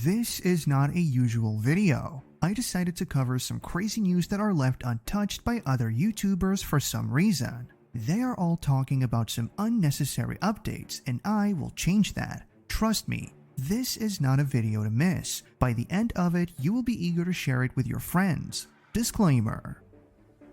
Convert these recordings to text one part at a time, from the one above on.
This is not a usual video. I decided to cover some crazy news that are left untouched by other YouTubers for some reason. They are all talking about some unnecessary updates, and I will change that. Trust me, this is not a video to miss. By the end of it, you will be eager to share it with your friends. Disclaimer.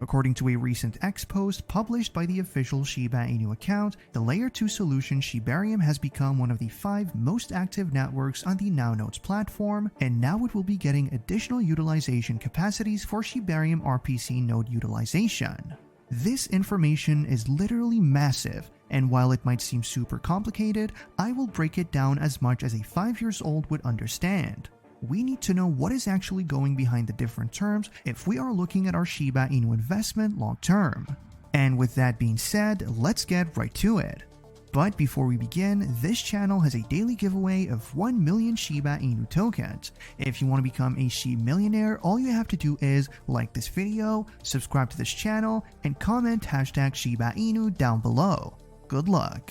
According to a recent X post published by the official Shiba Inu account, the Layer 2 solution Shibarium has become one of the 5 most active networks on the Nodes platform, and now it will be getting additional utilization capacities for Shibarium RPC node utilization. This information is literally massive, and while it might seem super complicated, I will break it down as much as a 5-year-old would understand. We need to know what is actually going behind the different terms if we are looking at our Shiba Inu investment long term. And with that being said, let's get right to it. But before we begin, this channel has a daily giveaway of 1 million Shiba Inu tokens. If you want to become a SHIB millionaire, all you have to do is like this video, subscribe to this channel, and comment hashtag Shiba Inu down below. Good luck.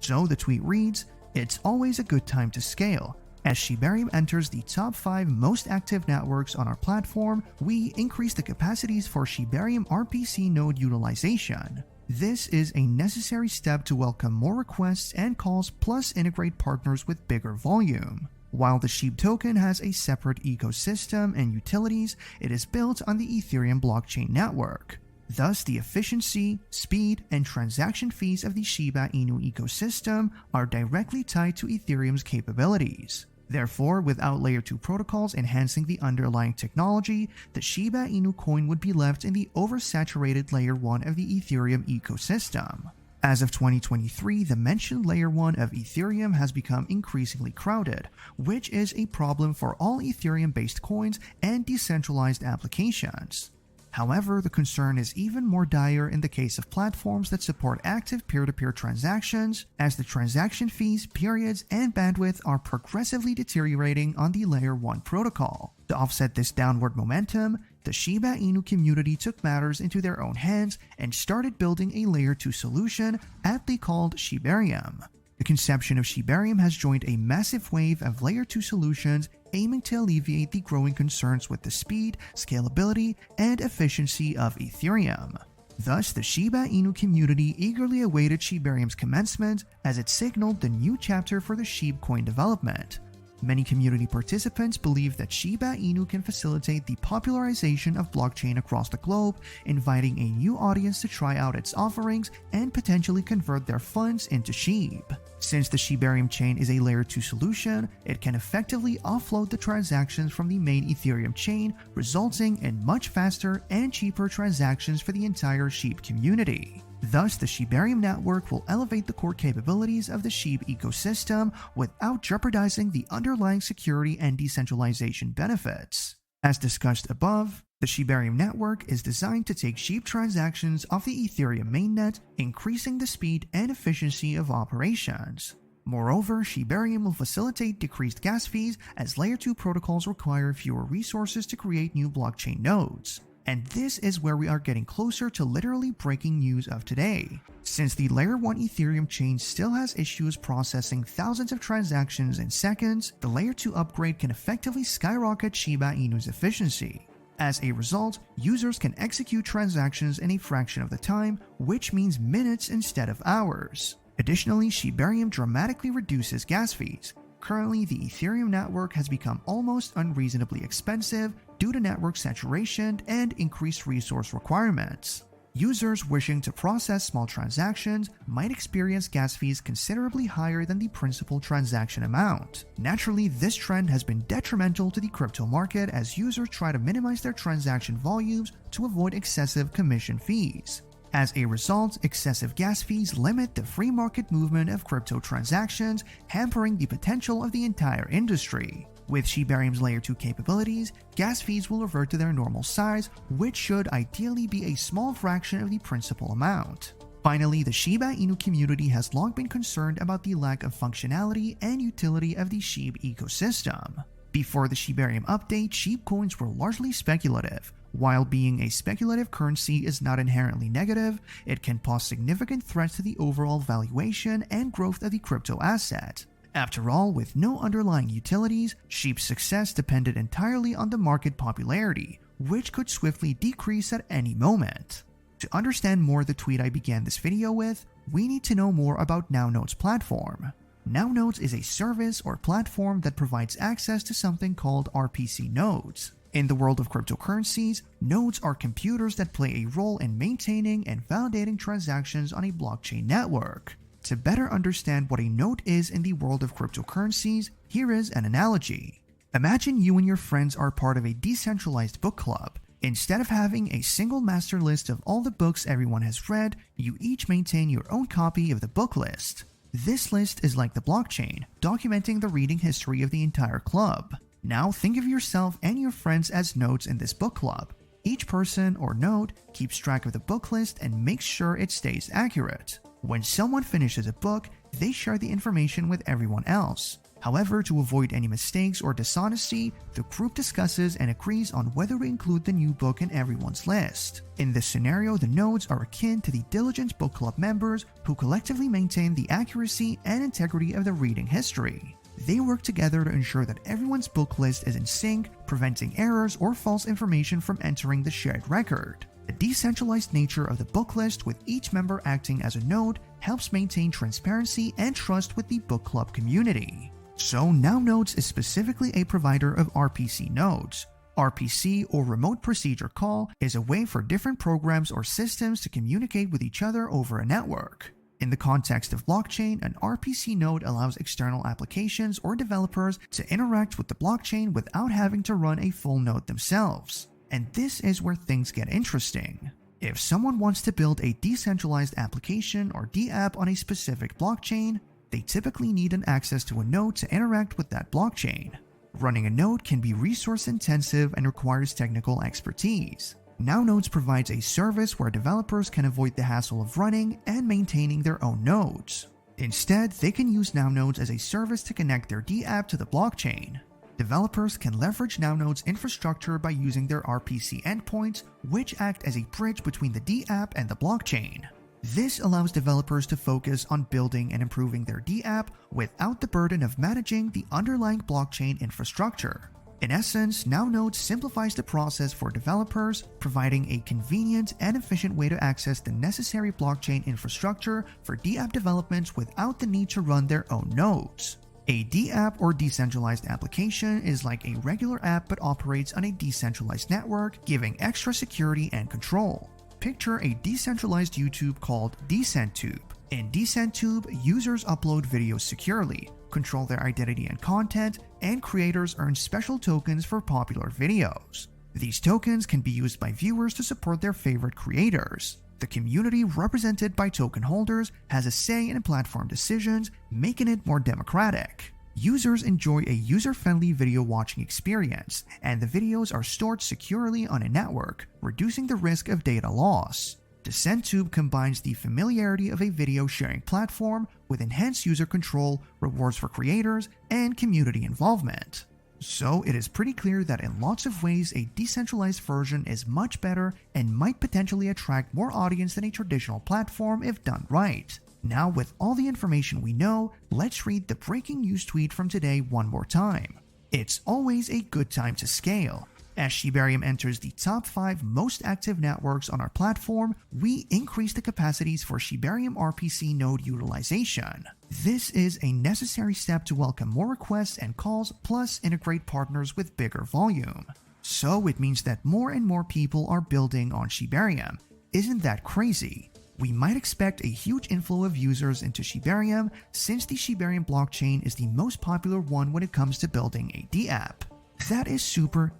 So the tweet reads, "It's always a good time to scale. As Shibarium enters the top 5 most active networks on our platform, we increase the capacities for Shibarium RPC node utilization. This is a necessary step to welcome more requests and calls plus integrate partners with bigger volume. While the SHIB token has a separate ecosystem and utilities, it is built on the Ethereum blockchain network. Thus, the efficiency, speed, and transaction fees of the Shiba Inu ecosystem are directly tied to Ethereum's capabilities. Therefore, without Layer 2 protocols enhancing the underlying technology, the Shiba Inu coin would be left in the oversaturated Layer 1 of the Ethereum ecosystem. As of 2023, the mentioned Layer 1 of Ethereum has become increasingly crowded, which is a problem for all Ethereum-based coins and decentralized applications. However, the concern is even more dire in the case of platforms that support active peer-to-peer transactions, as the transaction fees, periods, and bandwidth are progressively deteriorating on the Layer 1 protocol. To offset this downward momentum, the Shiba Inu community took matters into their own hands and started building a Layer 2 solution aptly called Shibarium. The conception of Shibarium has joined a massive wave of Layer 2 solutions aiming to alleviate the growing concerns with the speed, scalability, and efficiency of Ethereum. Thus, the Shiba Inu community eagerly awaited Shibarium's commencement as it signaled the new chapter for the SHIB coin development. Many community participants believe that Shiba Inu can facilitate the popularization of blockchain across the globe, inviting a new audience to try out its offerings and potentially convert their funds into SHIB. Since the Shibarium chain is a Layer 2 solution, it can effectively offload the transactions from the main Ethereum chain, resulting in much faster and cheaper transactions for the entire SHIB community. Thus, the Shibarium network will elevate the core capabilities of the SHIB ecosystem without jeopardizing the underlying security and decentralization benefits. As discussed above, the Shibarium network is designed to take SHIB transactions off the Ethereum mainnet, increasing the speed and efficiency of operations. Moreover, Shibarium will facilitate decreased gas fees as Layer 2 protocols require fewer resources to create new blockchain nodes. And this is where we are getting closer to literally breaking news of today. Since the Layer 1 Ethereum chain still has issues processing thousands of transactions in seconds, the Layer 2 upgrade can effectively skyrocket Shiba Inu's efficiency. As a result, users can execute transactions in a fraction of the time, which means minutes instead of hours. Additionally, Shibarium dramatically reduces gas fees. Currently, the Ethereum network has become almost unreasonably expensive due to network saturation and increased resource requirements. Users wishing to process small transactions might experience gas fees considerably higher than the principal transaction amount. Naturally, this trend has been detrimental to the crypto market as users try to minimize their transaction volumes to avoid excessive commission fees. As a result, excessive gas fees limit the free market movement of crypto transactions, hampering the potential of the entire industry. With Shibarium's Layer 2 capabilities, gas fees will revert to their normal size, which should ideally be a small fraction of the principal amount. Finally, the Shiba Inu community has long been concerned about the lack of functionality and utility of the SHIB ecosystem. Before the Shibarium update, SHIB coins were largely speculative. While being a speculative currency is not inherently negative, it can pose significant threats to the overall valuation and growth of the crypto asset. After all, with no underlying utilities, SHIB's success depended entirely on the market popularity, which could swiftly decrease at any moment. To understand more the tweet I began this video with, we need to know more about NowNode's platform. NowNodes is a service or platform that provides access to something called RPC Nodes. In the world of cryptocurrencies, nodes are computers that play a role in maintaining and validating transactions on a blockchain network. To better understand what a node is in the world of cryptocurrencies, here is an analogy. Imagine you and your friends are part of a decentralized book club. Instead of having a single master list of all the books everyone has read, you each maintain your own copy of the book list. This list is like the blockchain, documenting the reading history of the entire club. Now think of yourself and your friends as nodes in this book club. Each person or node keeps track of the book list and makes sure it stays accurate. When someone finishes a book, they share the information with everyone else. However, to avoid any mistakes or dishonesty, the group discusses and agrees on whether to include the new book in everyone's list. In this scenario, the nodes are akin to the diligent book club members who collectively maintain the accuracy and integrity of the reading history. They work together to ensure that everyone's book list is in sync, preventing errors or false information from entering the shared record. The decentralized nature of the book list, with each member acting as a node, helps maintain transparency and trust with the book club community. So NowNodes is specifically a provider of RPC nodes. RPC, or Remote Procedure Call, is a way for different programs or systems to communicate with each other over a network. In the context of blockchain, an RPC node allows external applications or developers to interact with the blockchain without having to run a full node themselves. And this is where things get interesting. If someone wants to build a decentralized application or DApp on a specific blockchain, they typically need an access to a node to interact with that blockchain. Running a node can be resource intensive and requires technical expertise. NowNodes provides a service where developers can avoid the hassle of running and maintaining their own nodes. Instead, they can use NowNodes as a service to connect their DApp to the blockchain. Developers can leverage NowNode's infrastructure by using their RPC endpoints, which act as a bridge between the DApp and the blockchain. This allows developers to focus on building and improving their DApp without the burden of managing the underlying blockchain infrastructure. In essence, NowNodes simplifies the process for developers, providing a convenient and efficient way to access the necessary blockchain infrastructure for DApp development without the need to run their own nodes. A DApp or decentralized application is like a regular app but operates on a decentralized network, giving extra security and control. Picture a decentralized YouTube called DecentTube. In DecentTube, users upload videos securely, control their identity and content, and creators earn special tokens for popular videos. These tokens can be used by viewers to support their favorite creators. The community, represented by token holders, has a say in platform decisions, making it more democratic. Users enjoy a user-friendly video watching experience, and the videos are stored securely on a network, reducing the risk of data loss. DecentTube combines the familiarity of a video sharing platform with enhanced user control, rewards for creators, and community involvement. So it is pretty clear that in lots of ways a decentralized version is much better and might potentially attract more audience than a traditional platform if done right. Now, with all the information we know, let's read the breaking news tweet from today one more time. It's always a good time to scale. As Shibarium enters the top 5 most active networks on our platform, we increase the capacities for Shibarium RPC node utilization. This is a necessary step to welcome more requests and calls, plus integrate partners with bigger volume. So it means that more and more people are building on Shibarium. Isn't that crazy? We might expect a huge inflow of users into Shibarium, since the Shibarium blockchain is the most popular one when it comes to building a DApp. That is super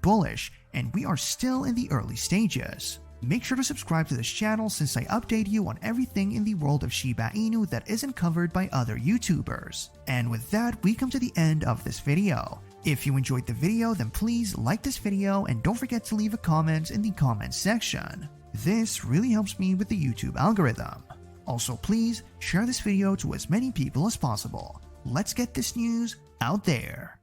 bullish, and we are still in the early stages. Make sure to subscribe to this channel since I update you on everything in the world of Shiba Inu that isn't covered by other YouTubers. And with that, we come to the end of this video. If you enjoyed the video, then please like this video and don't forget to leave a comment in the comments section. This really helps me with the YouTube algorithm. Also, please share this video to as many people as possible. Let's get this news out there.